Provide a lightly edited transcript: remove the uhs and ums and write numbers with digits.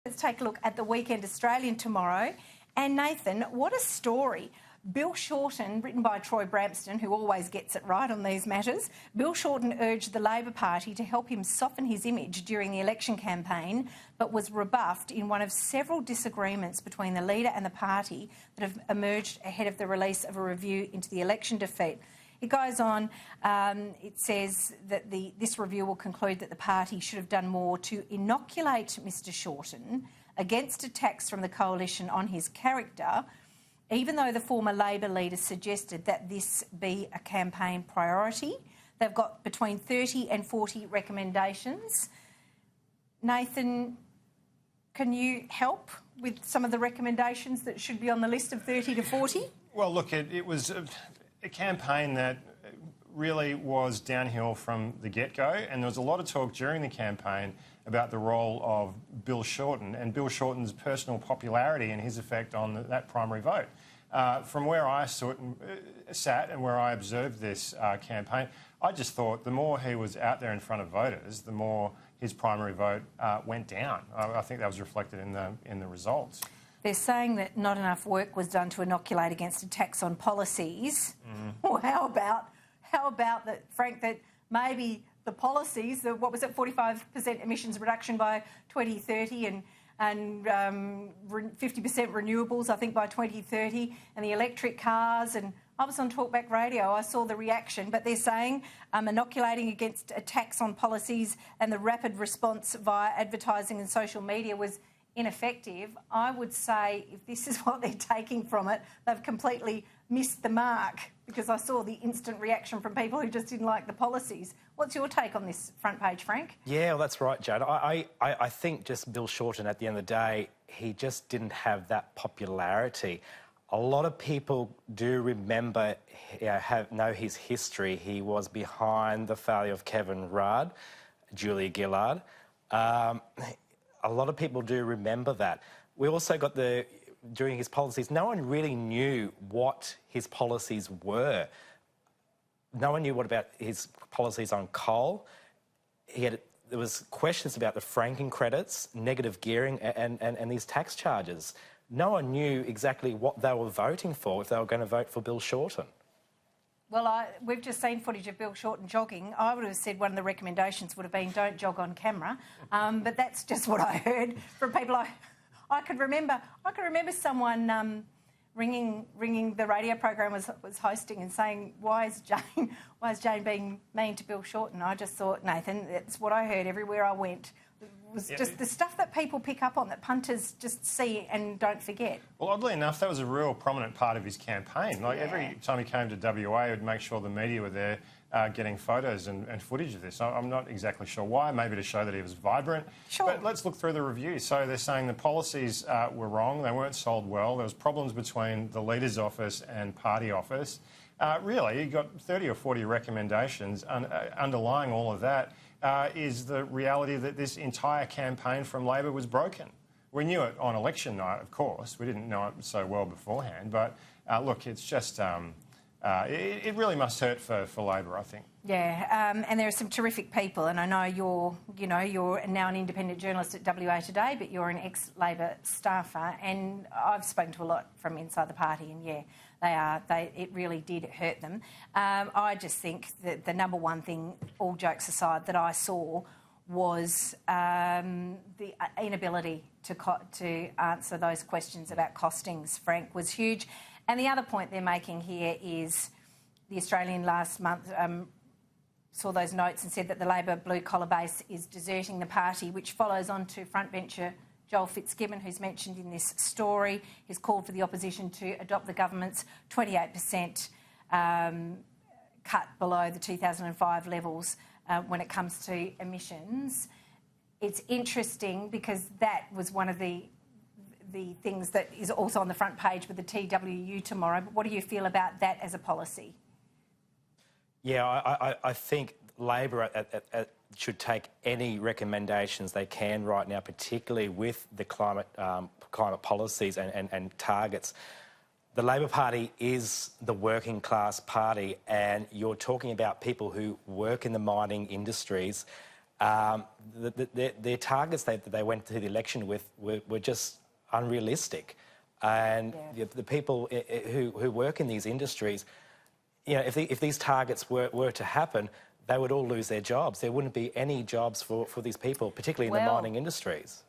Let's take a look at the Weekend Australian tomorrow. And Nathan, what a story. Bill Shorten, written by Troy Bramston, who always gets it right on these matters, Bill Shorten urged the Labor Party to help him soften his image during the election campaign, but was rebuffed in one of several disagreements between the leader and the party that have emerged ahead of the release of a review into the election defeat. It goes on, it says that this review will conclude that the party should have done more to inoculate Mr Shorten against attacks from the coalition on his character, even though the former Labor leader suggested that this be a campaign priority. They've got between 30 and 40 recommendations. Nathan, can you help with some of the recommendations that should be on the list of 30 to 40? Well, look, it was a campaign that really was downhill from the get-go, and there was a lot of talk during the campaign about the role of Bill Shorten and Bill Shorten's personal popularity and his effect on that primary vote. From where I sat and where I observed this campaign, I just thought the more he was out there in front of voters, the more his primary vote went down. I think that was reflected in the results. They're saying that not enough work was done to inoculate against attacks on policies. Well, how about that, Frank, that maybe the policies, what was it, 45% emissions reduction by 2030 and 50% renewables, I think, by 2030, and the electric cars. And I was on Talkback Radio, I saw the reaction, but they're saying inoculating against attacks on policies and the rapid response via advertising and social media was ineffective. I would say if this is what they're taking from it, they've completely missed the mark, because I saw the instant reaction from people who just didn't like the policies. What's your take on this front page, Frank? Yeah, well, that's right, Jade. I think just Bill Shorten, at the end of the day, he just didn't have that popularity. A lot of people do remember, know his history. He was behind the failure of Kevin Rudd, Julia Gillard. A lot of people do remember that. We also got during his policies, no one really knew what his policies were. No one knew what about his policies on coal. There was questions about the franking credits, negative gearing and these tax charges. No one knew exactly what they were voting for if they were going to vote for Bill Shorten. Well, we've just seen footage of Bill Shorten jogging. I would have said one of the recommendations would have been don't jog on camera, but that's just what I heard from people. I could remember someone ringing the radio program was hosting and saying, "Why is Jane being mean to Bill Shorten?" I just thought, Nathan, that's what I heard everywhere I went. It was just the stuff that people pick up on, that punters just see and don't forget. Well, oddly enough, that was a real prominent part of his campaign. Every time he came to WA, he would make sure the media were there getting photos and footage of this. I'm not exactly sure why, maybe to show that he was vibrant. Sure. But let's look through the review. So they're saying the policies were wrong, they weren't sold well, there was problems between the leader's office and party office. Really, you got 30 or 40 recommendations. Underlying all of that is the reality that this entire campaign from Labor was broken. We knew it on election night, of course. We didn't know it so well beforehand. But look, it's just it really must hurt for Labor, I think. Yeah, and there are some terrific people, and I know you're now an independent journalist at WA Today, but you're an ex-Labor staffer, and I've spoken to a lot from inside the party, and yeah, it really did hurt them. I just think that the number one thing, all jokes aside, that I saw was the inability to answer those questions about costings, Frank, was huge. And the other point they're making here is the Australian last month saw those notes and said that the Labor blue-collar base is deserting the party, which follows on to frontbencher Joel Fitzgibbon, who's mentioned in this story. He's called for the opposition to adopt the government's 28% cut below the 2005 levels when it comes to emissions. It's interesting because that was one of the things that is also on the front page with the TWU tomorrow. But what do you feel about that as a policy? Yeah, I think Labor should take any recommendations they can right now, particularly with the climate policies and targets. The Labor Party is the working class party, and you're talking about people who work in the mining industries. their targets that they went to the election with were just unrealistic. And the people who work in these industries, you know, if these targets were to happen, they would all lose their jobs. There wouldn't be any jobs for these people, particularly in the mining industries.